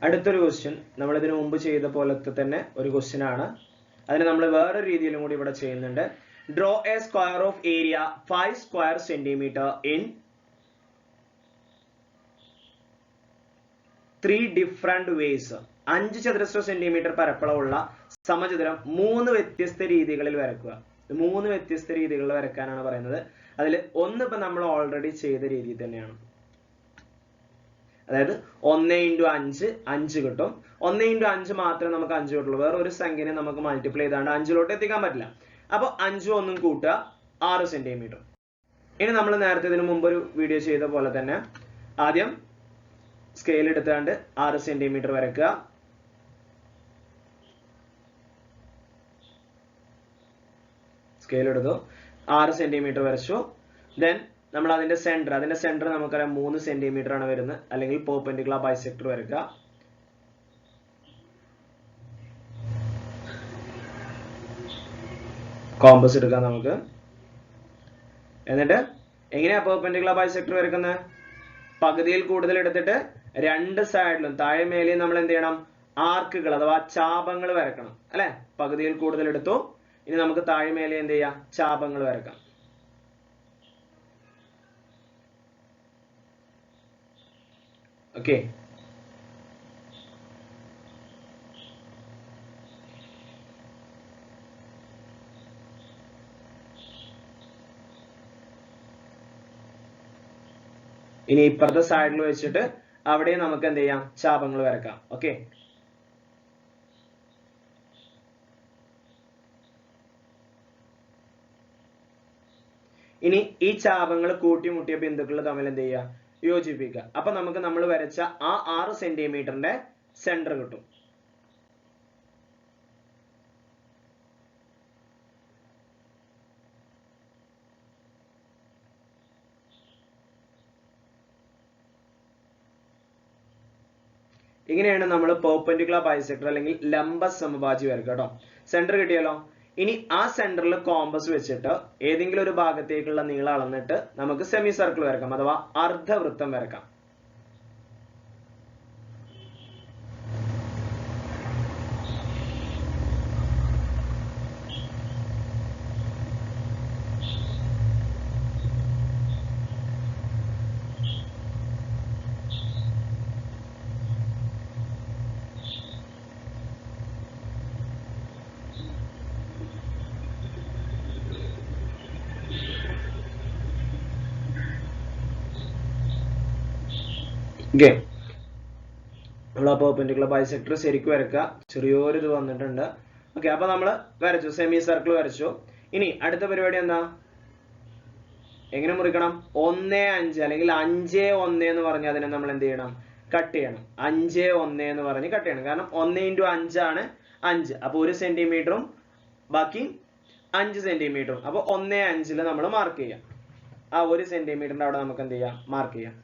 അടുത്തൊരു ക്വസ്റ്റ്യൻ നമ്മൾ ഇതിനു മുമ്പ് ചെയ്ത പോലത്തെ തന്നെ ഒരു ക്വസ്റ്റ്യൻ ആണ്. അതിന് നമ്മൾ വേറൊരു രീതിയിലും കൂടി ഇവിടെ ചെയ്യുന്നുണ്ട്. Draw A square of area 5 square centimetre in 3 different vase. 5 ചതുരശ്ര സെന്റിമീറ്റർ പരപ്പളവുള്ള സമചതുരം 3 വ്യത്യസ്ത രീതികളിൽ വരക്കുക. 3 വ്യത്യസ്ത രീതികളിൽ വരക്കാനാണ് പറയുന്നത്. അതിൽ ഒന്ന് ഇപ്പൊ നമ്മൾ ഓൾറെഡി ചെയ്ത രീതി തന്നെയാണ്. അതായത് 1 × 5 5 കിട്ടും. 1 × 5 മാത്രമേ നമുക്ക് 5 കിട്ടുള്ളൂ. വേറെ ഒരു സംഖ്യനെ നമുക്ക് മൾട്ടിപ്ലൈ ചെയ്താണ്ട് 5ലോട്ട് എത്തിക്കാൻ പറ്റില്ല. അപ്പൊ 5 ഒന്നും കൂട്ടുക 6 സെന്റിമീറ്റർ. ഇനി നമ്മൾ നേരത്തെ ഇതിനു മുമ്പ് ഒരു വീഡിയോ ചെയ്ത പോലെ തന്നെ ആദ്യം സ്കെയിൽ എടുത്താണ്ട് 6 സെന്റിമീറ്റർ വരക്കുക. സ്കെയിൽ എടുത്തു 6 സെന്റിമീറ്റർ വരച്ചു. ദെൻ നമ്മൾ അതിന്റെ സെന്റർ നമുക്കറിയാം 3 സെന്റിമീറ്റർ ആണ് വരുന്നത്. അല്ലെങ്കിൽ പെർപെൻഡിക്കുലർ ബൈസെക്ടർ വരക്കുക. കോമ്പസ് എടുക്കാം നമുക്ക്. എന്നിട്ട് എങ്ങനെയാ പെർപെൻഡിക്കുലർ ബൈസെക്ടർ വരക്കുന്നത്? പകുതിയിൽ കൂടുതൽ എടുത്തിട്ട് രണ്ട് സൈഡിലും താഴെ മേലെയും നമ്മൾ എന്ത് ചെയ്യണം? ആർക്കുകൾ അഥവാ ചാപങ്ങൾ വരക്കണം അല്ലെ? പകുതിയിൽ കൂടുതൽ എടുത്തു. ഇനി നമുക്ക് താഴെ മേലെ എന്ത് ചെയ്യാം? ചാപങ്ങൾ വരക്കാം. ഓക്കെ, ഇനി ഇപ്പുറത്തെ സൈഡിൽ വെച്ചിട്ട് അവിടെ നമുക്ക് എന്ത് ചെയ്യാം? ചാപങ്ങൾ വരക്കാം. ഓക്കെ, ഇനി ഈ ചാപങ്ങൾ കൂട്ടിമുട്ടിയ ബിന്ദുക്കൾ തമ്മിൽ എന്ത് ചെയ്യുക? യോജിപ്പിക്കുക. അപ്പൊ നമുക്ക് നമ്മൾ വരച്ച ആ 6 സെന്റിമീറ്ററിന്റെ സെന്റർ കിട്ടും. ഇങ്ങനെയാണ് നമ്മൾ പെർപെൻഡിക്കുലർ ബൈസെക്ടർ അല്ലെങ്കിൽ ലംബ സമഭാജി വരക്കുക കേട്ടോ. സെന്റർ കിട്ടിയല്ലോ. ഇനി ആ സെന്ററിൽ കോമ്പസ് വെച്ചിട്ട് ഏതെങ്കിലും ഒരു ഭാഗത്തേക്കുള്ള നീളം അളന്നിട്ട് നമുക്ക് സെമി സർക്കിൾ വരക്കാം അഥവാ അർദ്ധവൃത്തം വരക്കാം. ഓക്കെ, നമ്മൾ ആ പെർപെൻഡിക്കുലർ ബൈസെക്ടർ ശരിക്കും വരക്കുക. ചെറിയൊരു ഇത് വന്നിട്ടുണ്ട്. ഓക്കെ, അപ്പൊ നമ്മൾ വരച്ചു, സെമി സർക്കിൾ വരച്ചു. ഇനി അടുത്ത പരിപാടി എന്താ? എങ്ങനെ മുറിക്കണം? 1/5 അല്ലെങ്കിൽ 5/1 എന്ന് പറഞ്ഞ് അതിനെ നമ്മൾ എന്ത് ചെയ്യണം? കട്ട് ചെയ്യണം. 5/1 എന്ന് പറഞ്ഞ് കട്ട് ചെയ്യണം. കാരണം 1 × 5 ആണ് 5. അപ്പൊ 1 സെന്റിമീറ്ററും ബാക്കി 5 സെന്റിമീറ്ററും. അപ്പൊ 1/5 നമ്മൾ മാർക്ക് ചെയ്യാം. ആ 1 സെന്റിമീറ്ററിന്റെ അവിടെ നമുക്ക് എന്ത് ചെയ്യാം? മാർക്ക് ചെയ്യാം.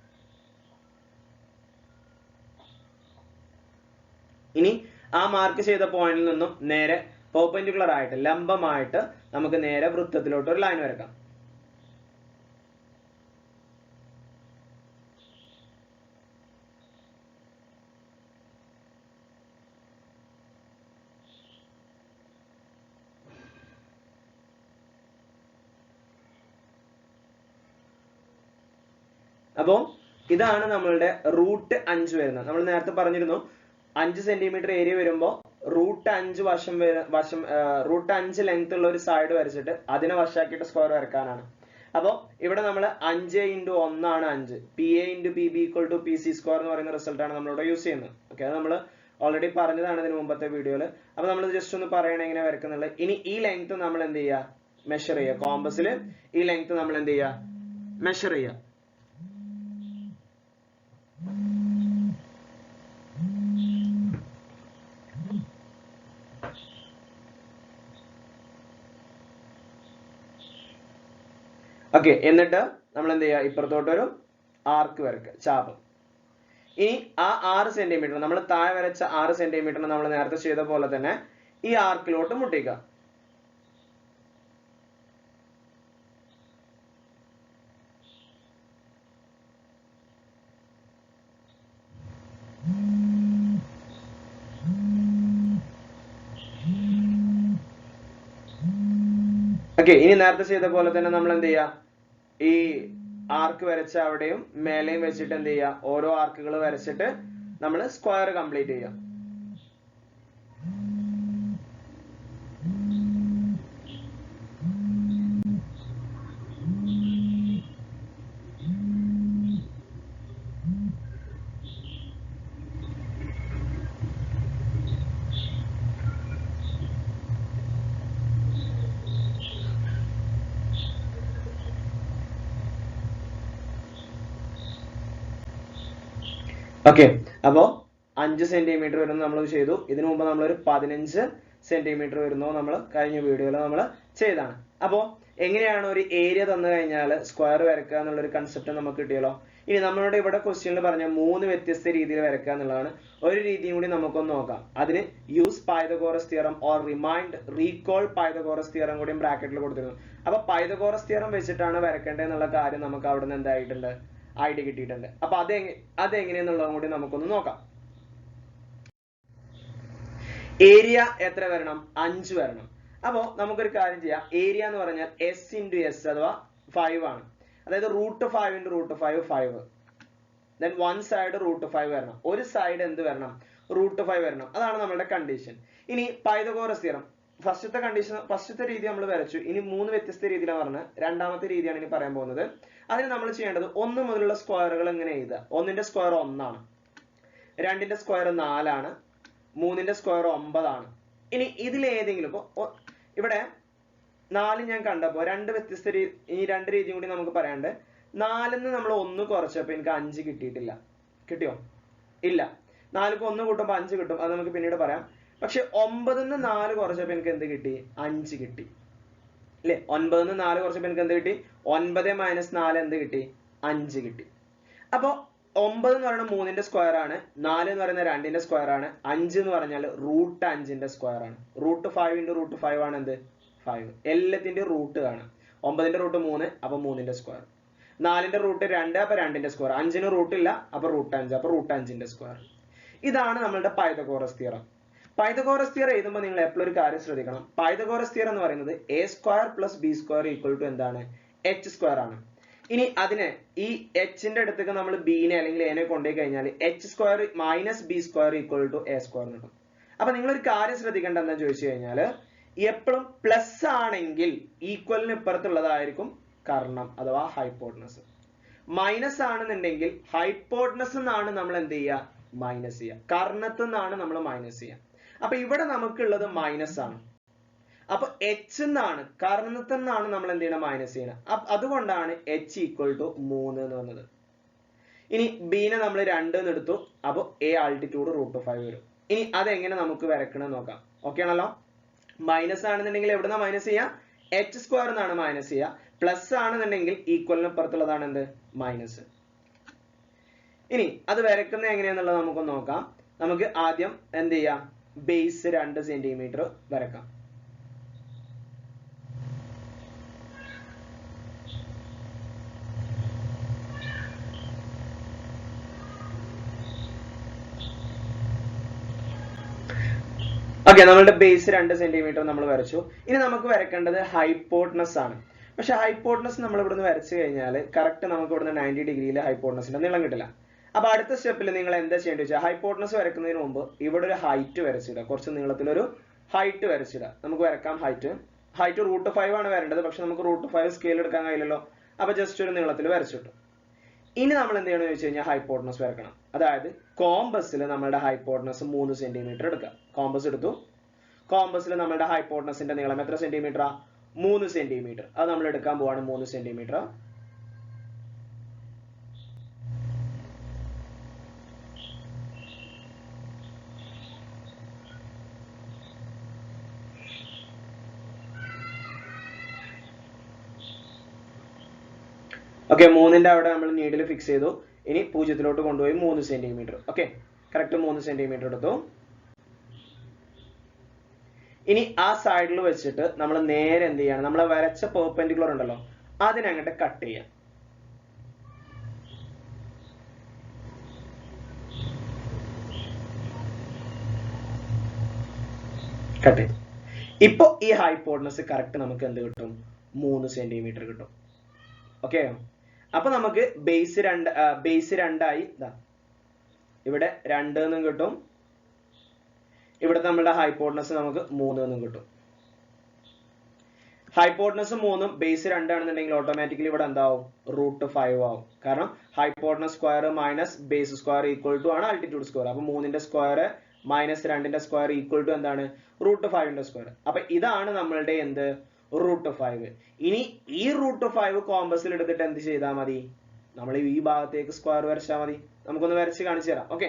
ഇനി ആ മാർക്ക് ചെയ്ത പോയിന്റിൽ നിന്നും നേരെ പെർപെൻഡിക്കുലർ ആയിട്ട് ലംബമായിട്ട് നമുക്ക് നേരെ വൃത്തത്തിലോട്ട് ഒരു ലൈൻ വരക്കാം. അപ്പോ ഇതാണ് നമ്മളുടെ റൂട്ട് 5 വരുന്നത്. നമ്മൾ നേരത്തെ പറഞ്ഞിരുന്നു 5 സെന്റിമീറ്റർ ഏരിയ വരുമ്പോൾ റൂട്ട് 5 റൂട്ട് 5 ലെങ്ത് ഉള്ള ഒരു സൈഡ് വരച്ചിട്ട് അതിനെ വശാക്കിയിട്ട് സ്ക്വയർ വരക്കാനാണ്. അപ്പോൾ ഇവിടെ നമ്മൾ 5 × 1 ആണ് 5. PA × PB = PC² എന്ന് പറയുന്ന റിസൾട്ട് ആണ് നമ്മളിവിടെ യൂസ് ചെയ്യുന്നത്. ഓക്കെ, അത് നമ്മൾ ഓൾറെഡി പറഞ്ഞതാണ് ഇതിന് മുമ്പത്തെ വീഡിയോയിൽ. അപ്പൊ നമ്മൾ ജസ്റ്റ് ഒന്ന് പറയണേ എങ്ങനെ വരക്കുന്നുള്ളത്. ഇനി ഈ ലെങ്ത് നമ്മൾ എന്ത് ചെയ്യുക? മെഷർ ചെയ്യുക. കോമ്പസിൽ ഈ ലെങ്ത് നമ്മൾ എന്ത് ചെയ്യുക? മെഷർ ചെയ്യുക. ഓക്കെ, എന്നിട്ട് നമ്മൾ എന്ത് ചെയ്യുക? ഇപ്പുറത്തോട്ടൊരു ആർക്ക് വരക്കുക, ചാപം. ഇനി ആ 6 സെന്റിമീറ്റർ നമ്മൾ താഴെ വരച്ച 6 സെന്റിമീറ്റർ നമ്മൾ നേരത്തെ ചെയ്ത പോലെ തന്നെ ഈ ആർക്കിലോട്ട് മുട്ടിക്കുക. ഓക്കെ, ഇനി നേരത്തെ ചെയ്ത പോലെ തന്നെ നമ്മൾ എന്ത് ചെയ്യാ, ഈ ആർക്ക് വരച്ച അവിടെയും മേലെയും വെച്ചിട്ട് എന്ത് ചെയ്യാ, ഓരോ ആർക്കുകൾ വരച്ചിട്ട് നമ്മൾ സ്ക്വയർ കംപ്ലീറ്റ് ചെയ്യാം. ഓക്കെ, അപ്പോ 5 സെന്റിമീറ്റർ വരുന്ന നമ്മൾ ചെയ്തു. ഇതിനു മുമ്പ് നമ്മളൊരു 15 സെന്റിമീറ്റർ വരുന്നോ നമ്മൾ കഴിഞ്ഞ വീഡിയോയിൽ നമ്മൾ ചെയ്താണ്. അപ്പോൾ എങ്ങനെയാണ് ഒരു ഏരിയ തന്നു കഴിഞ്ഞാൽ സ്ക്വയർ വരയ്ക്കുക എന്നുള്ളൊരു കൺസെപ്റ്റ് നമുക്ക് കിട്ടിയല്ലോ. ഇനി നമ്മളുടെ ഇവിടെ ക്വസ്റ്റ്യനിൽ പറഞ്ഞ 3 വ്യത്യസ്ത രീതിയിൽ വരയ്ക്കുക എന്നുള്ളതാണ്. ഒരു രീതിയും കൂടി നമുക്കൊന്ന് നോക്കാം. അതിന് use Pythagoras theorem or recall Pythagoras theorem കൂടി ബ്രാക്കറ്റിൽ കൊടുത്തിരുന്നു. അപ്പൊ പൈതഗോറസ് തിയറം വെച്ചിട്ടാണ് വരയ്ക്കേണ്ടത് എന്നുള്ള കാര്യം നമുക്ക് അവിടെ നിന്ന് എന്തായിട്ടുണ്ട്, ഐഡിയ കിട്ടിയിട്ടുണ്ട്. അപ്പൊ അതെങ്ങനെയെന്നുള്ളതും കൂടി നമുക്കൊന്ന് നോക്കാം. ഏരിയ എത്ര വരണം? 5 വരണം. അപ്പോ നമുക്കൊരു കാര്യം ചെയ്യാം. ഏരിയ എന്ന് പറഞ്ഞാൽ s ഇൻറ്റു എസ് അഥവാ 5 ആണ്. അതായത് √5 ഇൻറ്റു √5 5. ദെൻ വൺ സൈഡ് √5 വരണം. ഒരു സൈഡ് എന്ത് വരണം? √5 വരണം. അതാണ് നമ്മുടെ കണ്ടീഷൻ. ഇനി പൈതഗോറസ് തിയറം ഫസ്റ്റത്തെ കണ്ടീഷൻ, ഫസ്റ്റത്തെ രീതി നമ്മൾ വരച്ചു. ഇനി 3 വ്യത്യസ്ത രീതിയിലാണ് പറഞ്ഞത്. രണ്ടാമത്തെ രീതിയാണ് ഇനി പറയാൻ പോകുന്നത്. അതിന് നമ്മൾ ചെയ്യേണ്ടത് 1 മുതലുള്ള സ്ക്വയറുകൾ എങ്ങനെ എഴുതുക. 1ന്റെ സ്ക്വയർ 1 ആണ്, 2ന്റെ സ്ക്വയർ 4 ആണ്, 3ന്റെ സ്ക്വയർ 9 ആണ്. ഇനി ഇതിലേതെങ്കിലും ഇപ്പൊ ഇവിടെ 4 ഞാൻ കണ്ടപ്പോ രണ്ട് രീതിയും കൂടി നമുക്ക് പറയാണ്ട്. 4ന്ന് നമ്മൾ 1 കുറച്ചപ്പോ എനിക്ക് 5 കിട്ടിയിട്ടില്ല. കിട്ടിയോ? ഇല്ല. 4ക്ക് 1 കൂട്ടുമ്പോ 5 കിട്ടും, അത് നമുക്ക് പിന്നീട് പറയാം. പക്ഷെ 9ന്ന് 4 കുറച്ചപ്പോ എനിക്ക് എന്ത് കിട്ടി? 5 കിട്ടി അല്ലെ? 9ന്ന് 4 കുറച്ചപ്പോ എനിക്ക് എന്ത് കിട്ടി? 9 - 4 എന്ത് കിട്ടി? 5 കിട്ടി. അപ്പൊ 9 എന്ന് പറയുന്നത് 3ന്റെ സ്ക്വയർ ആണ്, 4 എന്ന് പറയുന്നത് 2ന്റെ സ്ക്വയർ ആണ്, 5 എന്ന് പറഞ്ഞാൽ √5ന്റെ സ്ക്വയർ ആണ്. √5 ഇൻറ്റു √5 ആണ് എന്ത്? 5. എല്ലാത്തിന്റെ റൂട്ട് കാണാം. 9ന്റെ റൂട്ട് 3, അപ്പൊ 3ന്റെ സ്ക്വയർ. 4ന്റെ റൂട്ട് 2, അപ്പൊ 2ന്റെ സ്ക്വയർ. 5ന് റൂട്ട് ഇല്ല, അപ്പൊ √5, അപ്പൊ √5ന്റെ സ്ക്വയർ. ഇതാണ് നമ്മളുടെ പൈതഗോറസ് തിയറം. പൈതഗോറസ് തിയറം എഴുതുമ്പോൾ നിങ്ങൾ എപ്പോഴും ഒരു കാര്യം ശ്രദ്ധിക്കണം. പൈതഗോറസ് തിയറം എന്ന് പറയുന്നത് a² + b² എന്താണ്? h² ആണ്. ഇനി അതിനെ ഈ എച്ചിന്റെ അടുത്തേക്ക് നമ്മൾ ബിനെ അല്ലെങ്കിൽ എനെ കൊണ്ടുപോയി കഴിഞ്ഞാൽ h² - b² = a² കിട്ടും. അപ്പൊ നിങ്ങൾ ഒരു കാര്യം ശ്രദ്ധിക്കേണ്ട എന്താ ചോദിച്ചു കഴിഞ്ഞാൽ, എപ്പോഴും പ്ലസ് ആണെങ്കിൽ ഈക്വലിന് ഇപ്പുറത്തുള്ളതായിരിക്കും കർണം അഥവാ ഹൈപ്പോട്ടനസ്. മൈനസ് ആണെന്നുണ്ടെങ്കിൽ ഹൈപ്പോട്ടനസ് എന്നാണ് നമ്മൾ എന്ത് ചെയ്യുക? മൈനസ് ചെയ്യുക. കർണത്തിൽ നിന്നാണ് നമ്മൾ മൈനസ് ചെയ്യുക. അപ്പൊ ഇവിടെ നമുക്കുള്ളത് മൈനസ് ആണ്. അപ്പൊ h എന്നാണ്, കർണത്തിൽ നിന്നാണ് നമ്മൾ എന്ത് ചെയ്യണം? മൈനസ് ചെയ്യണം. അതുകൊണ്ടാണ് h = 3 എന്ന് വന്നത്. ഇനി ബിനെ നമ്മൾ 2 എന്ന് എടുത്തു, അപ്പൊ a ആൾട്ടിറ്റ്യൂഡ് √5 വരും. ഇനി അതെങ്ങനെ നമുക്ക് വരക്കണം നോക്കാം. ഓക്കെ ആണല്ലോ? മൈനസ് ആണെന്നുണ്ടെങ്കിൽ എവിടുന്ന മൈനസ് ചെയ്യാം? h² എന്നാണ് മൈനസ് ചെയ്യുക. പ്ലസ് ആണെന്നുണ്ടെങ്കിൽ ഈക്വലിന് പുറത്തുള്ളതാണ് എന്ത്? മൈനസ്. ഇനി അത് വരക്കുന്നത് എങ്ങനെയാന്നുള്ളത് നമുക്ക് നോക്കാം. നമുക്ക് ആദ്യം എന്ത് ചെയ്യാം? ബേസ് 2 സെന്റിമീറ്റർ വരക്കാം. ഓക്കെ, നമ്മളുടെ ബേസ് 2 സെന്റിമീറ്റർ നമ്മൾ വരച്ചു. ഇനി നമുക്ക് വരക്കേണ്ടത് ഹൈപ്പോട്ടനസ് ആണ്. പക്ഷെ ഹൈപ്പോട്ടനസ് നമ്മൾ ഇവിടുന്ന് വരച്ചു കഴിഞ്ഞാൽ കറക്റ്റ് നമുക്ക് ഇവിടുന്ന് 90 ഡിഗ്രിയിൽ ഹൈപ്പോട്ടനസിന്റെ നീളം കിട്ടില്ല. അപ്പൊ അടുത്ത സ്റ്റെപ്പിൽ നിങ്ങൾ എന്താ ചെയ്യേണ്ടത് വെച്ചാൽ, ഹൈപ്പോട്ടനസ് വരക്കുന്നതിന് മുമ്പ് ഇവിടെ ഒരു ഹൈറ്റ് വരച്ചിടുക. കുറച്ച് നീളത്തിലൊരു ഹൈറ്റ് വരച്ചിടുക. നമുക്ക് വരക്കാം ഹൈറ്റ്. √5 ആണ് വരേണ്ടത്. പക്ഷെ നമുക്ക് √5 സ്കെയിൽ എടുക്കാൻ കഴിയില്ലല്ലോ. അപ്പൊ ജസ്റ്റ് ഒരു നീളത്തിൽ വരച്ചിട്ടു. ഇനി നമ്മൾ എന്ത് ചെയ്യണമെന്ന് വെച്ച് കഴിഞ്ഞാൽ ഹൈപ്പോട്ടനസ് വരക്കണം. അതായത് കോമ്പസിൽ നമ്മളുടെ ഹൈപ്പോട്ടനസ് 3 സെന്റിമീറ്റർ എടുക്കുക. കോമ്പസ് എടുത്തു. കോമ്പസിൽ നമ്മളുടെ ഹൈപ്പോട്ടനസിന്റെ നീളം എത്ര സെന്റിമീറ്ററാ? 3 സെന്റിമീറ്റർ. അത് നമ്മൾ എടുക്കാൻ പോവാണ് 3 സെന്റിമീറ്റർ. ഓക്കെ, 3ന്റെ അവിടെ നമ്മൾ നീഡിൽ ഫിക്സ് ചെയ്തു. ഇനി 0 കൊണ്ടുപോയി 3 സെന്റിമീറ്റർ. ഓക്കെ, കറക്റ്റ് 3 സെന്റിമീറ്റർ എടുത്തു. ഇനി ആ സൈഡിൽ വെച്ചിട്ട് നമ്മൾ നേരെ എന്ത് ചെയ്യണം? നമ്മൾ വരച്ച പെർപെൻഡിക്കുലർ ഉണ്ടല്ലോ, അതിനങ്ങോട്ട് കട്ട് ചെയ്യാം. കട്ട് ചെയ്തു. ഇപ്പൊ ഈ ഹൈപ്പോട്ടനസ് കറക്റ്റ് നമുക്ക് എന്ത് കിട്ടും? 3 സെന്റിമീറ്റർ കിട്ടും. ഓക്കെ, അപ്പൊ നമുക്ക് ബേസ് രണ്ടായി. ഇവിടെ 2 എന്നും കിട്ടും, ഇവിടെ നമ്മുടെ ഹൈപ്പോട്ടനസ് നമുക്ക് 3 എന്നും കിട്ടും. ഹൈപ്പോട്ടനസ് 3ഉം ബേസ് 2 ആണെന്നുണ്ടെങ്കിൽ ഓട്ടോമാറ്റിക്കലി ഇവിടെ എന്താവും? √5 ആവും. കാരണം hypotenuse square minus base square equal to ആണ് ആൾട്ടിറ്റ്യൂഡ് സ്ക്വയർ. അപ്പൊ 3ന്റെ സ്ക്വയർ മൈനസ് 2ന്റെ സ്ക്വയർ ഈക്വൽ ടു എന്താണ്? √5ന്റെ സ്ക്വയർ. അപ്പൊ ഇതാണ് നമ്മളുടെ എന്ത്? √5. ഇനി ഈ √5 കോമ്പസിൽ എടുത്തിട്ട് എന്ത് ചെയ്താൽ മതി? നമ്മൾ ഈ ഭാഗത്തേക്ക് സ്ക്വയർ വരച്ചാൽ മതി. നമുക്കൊന്ന് വരച്ച് കാണിച്ചു തരാം. ഓക്കെ,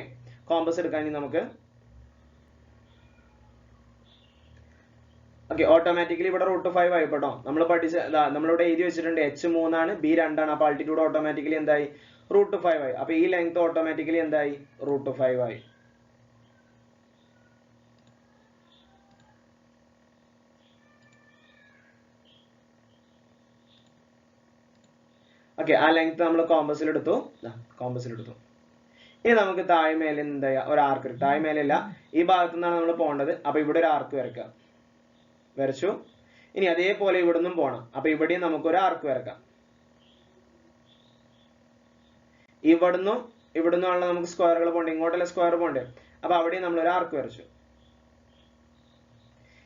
കോമ്പസ് എടുക്കാൻ നമുക്ക് ഓക്കെ, ഓട്ടോമാറ്റിക്കലി ഇവിടെ √5 ആയി കേട്ടോ. നമ്മൾ നമ്മളിവിടെ എഴുതി വെച്ചിട്ടുണ്ട് h3 ആണ്, b2 ആണ്. അപ്പൊ ആൾട്ടിറ്റ്യൂഡ് ഓട്ടോമാറ്റിക്കലി എന്തായി? √5 ആയി. അപ്പൊ ഈ ലെങ്ത് ഓട്ടോമാറ്റിക്കലി എന്തായി? √5 ആയി. ഓക്കെ, ആ ലെങ്ത് നമ്മൾ കോമ്പസിൽ എടുത്തു. ഇനി നമുക്ക് താഴെ മേലെ എന്താ ഒരു ആർക്ക്, താഴെ മേലല്ല ഈ ഭാഗത്തു നിന്നാണ് നമ്മൾ പോകേണ്ടത്. അപ്പൊ ഇവിടെ ഒരു ആർക്ക് വരക്കാം. വരച്ചു. ഇനി അതേപോലെ ഇവിടുന്നും പോകണം. അപ്പൊ ഇവിടെയും നമുക്കൊരു ആർക്ക് വരക്കാം. ഇവിടുന്നുള്ള നമുക്ക് സ്ക്വയറുകൾ പോകണ്ടേ, ഇങ്ങോട്ടല്ലേ സ്ക്വയർ പോകണ്ടേ. അപ്പൊ അവിടെയും നമ്മൾ ഒരു ആർക്ക് വരച്ചു.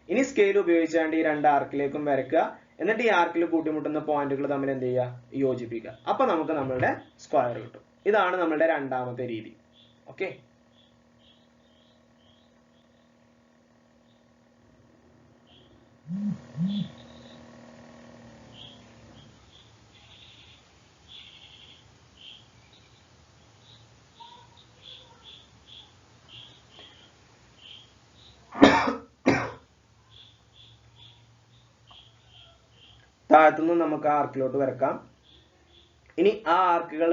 ഇനി സ്കെയിൽ ഉപയോഗിച്ചുകൊണ്ട് ഈ 2 ആർക്കിലേക്കും വരക്കുക. എന്നിട്ട് ഈ ആർക്കിൽ കൂട്ടിമുട്ടുന്ന പോയിന്റുകൾ തമ്മിൽ എന്ത് ചെയ്യുക? യോജിപ്പിക്കുക. അപ്പൊ നമുക്ക് നമ്മളുടെ സ്ക്വയർ കിട്ടും. ഇതാണ് നമ്മളുടെ രണ്ടാമത്തെ രീതി. ഓക്കെ, താഴത്തുനിന്ന് നമുക്ക് ആ ആർക്കിലോട്ട് വരക്കാം. ഇനി ആ ആർക്കുകൾ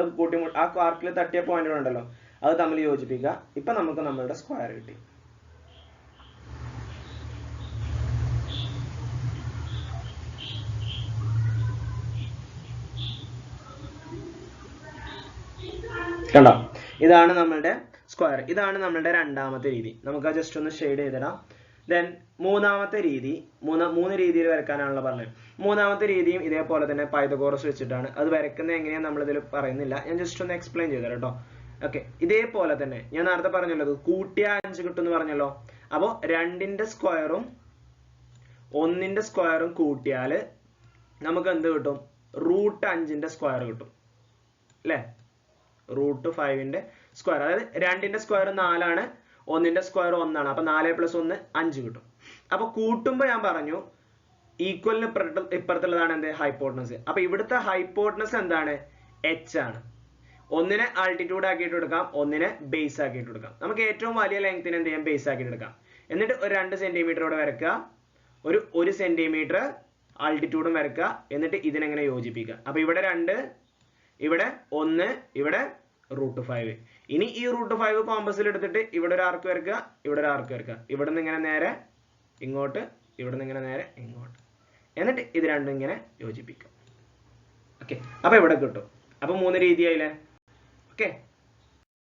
ആ ആർക്കിൽ തട്ടിയ പോയിന്റുകൾ ഉണ്ടല്ലോ, അത് തമ്മിൽ യോജിപ്പിക്കുക. ഇപ്പൊ നമുക്ക് നമ്മളുടെ സ്ക്വയർ കിട്ടി. കണ്ടോ, ഇതാണ് നമ്മളുടെ സ്ക്വയർ. ഇതാണ് നമ്മളുടെ രണ്ടാമത്തെ രീതി. നമുക്ക് ആ ജസ്റ്റ് ഒന്ന് ഷെയ്ഡ് ചെയ്തിടാം. ദെൻ മൂന്നാമത്തെ രീതി, മൂന്ന് രീതിയിൽ വരക്കാനാണല്ലോ പറഞ്ഞത്. മൂന്നാമത്തെ രീതിയും ഇതേപോലെ തന്നെ പൈതഗോറസ് വെച്ചിട്ടാണ്. അത് വരക്കുന്നത് എങ്ങനെയാന്ന് നമ്മളിതിൽ പറയുന്നില്ല, ഞാൻ ജസ്റ്റ് ഒന്ന് എക്സ്പ്ലെയിൻ ചെയ്തുതരാം കേട്ടോ. ഓക്കെ, ഇതേപോലെ തന്നെ ഞാൻ നേരത്തെ പറഞ്ഞല്ലോ, കൂട്ടിയ 5 കിട്ടും എന്ന് പറഞ്ഞല്ലോ. അപ്പോ 2ന്റെ സ്ക്വയറും 1ന്റെ സ്ക്വയറും കൂട്ടിയാൽ നമുക്ക് എന്ത് കിട്ടും? √5ന്റെ സ്ക്വയർ കിട്ടും അല്ലെ? √5ന്റെ സ്ക്വയർ, അതായത് 2ന്റെ സ്ക്വയർ 4 ആണ്, 1ന്റെ സ്ക്വയർ 1 ആണ്. അപ്പൊ 4 + 1 5 കിട്ടും. അപ്പൊ കൂട്ടുമ്പോ ഞാൻ പറഞ്ഞു ഈക്വലിന് ഇപ്പുറത്തുള്ളതാണ് എന്ത്? ഹൈപ്പോട്ടനസ്. അപ്പൊ ഇവിടുത്തെ ഹൈപ്പോട്ടനസ് എന്താണ്? h ആണ്. ഒന്നിനെ ആൾട്ടിറ്റ്യൂഡ് ആക്കിയിട്ട് എടുക്കാം, ഒന്നിനെ ബേസ് ആക്കിയിട്ട് എടുക്കാം. നമുക്ക് ഏറ്റവും വലിയ ലെങ്തിന് എന്ത് ചെയ്യാം? ബേസ് ആക്കിയിട്ട് എടുക്കാം. എന്നിട്ട് ഒരു 2 സെന്റിമീറ്റർ ഇവിടെ വരക്കുക, ഒരു 1 സെന്റിമീറ്റർ ആൾട്ടിറ്റ്യൂഡും വരക്കുക. എന്നിട്ട് ഇതിനെങ്ങനെ യോജിപ്പിക്കുക. അപ്പൊ ഇവിടെ 2, ഇവിടെ 1, ഇവിടെ √5. ഇനി ഈ √5 കോമ്പസിൽ എടുത്തിട്ട് ഇവിടെ ഒരു ആർക്ക് വരക്കുക, ഇവിടെ ഒരു ആർക്ക് വരക്കുക. ഇവിടെ നിന്ന് ഇങ്ങനെ നേരെ ഇങ്ങോട്ട്, ഇവിടെ നിന്ന് ഇങ്ങനെ നേരെ ഇങ്ങോട്ട്. എന്നിട്ട് ഇത് രണ്ടും ഇങ്ങനെ യോജിപ്പിക്കുക. ഓക്കെ, അപ്പൊ ഇവിടെ കിട്ടും. അപ്പൊ 3 രീതിയായില്ലേ? ഓക്കെ.